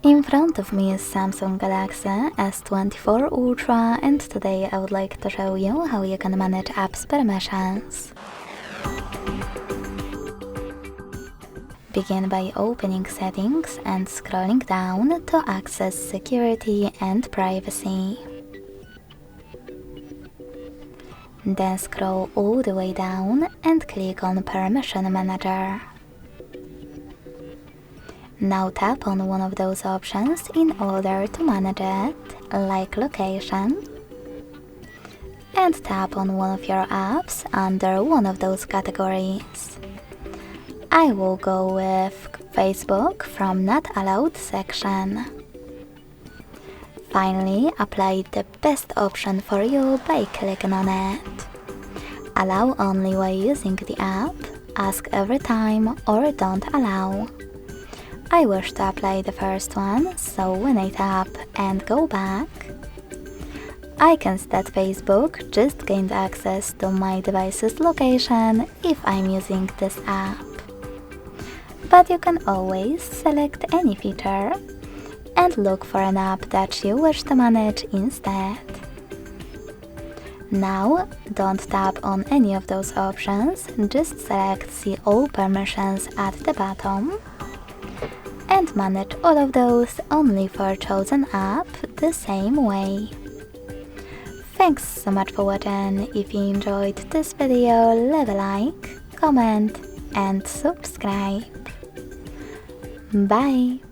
In front of me is Samsung Galaxy S24 Ultra, and today I would like to show you how you can manage apps permissions. Begin by opening Settings and scrolling down to access Security and Privacy. Then scroll all the way down and click on Permission Manager. Now tap on one of those options in order to manage it, like Location, and tap on one of your apps under one of those categories. I will go with Facebook from Not Allowed section. Finally, apply the best option for you by clicking on it. Allow only while using the app, ask every time, or don't allow. I wish to apply the first one, so when I tap and go back, I can see that Facebook just gained access to my device's location if I'm using this app. But you can always select any feature and look for an app that you wish to manage instead. Now, don't tap on any of those options, just select See All Permissions at the bottom and manage all of those only for chosen app the same way. Thanks so much for watching. If you enjoyed this video, leave a like, comment and subscribe. Bye!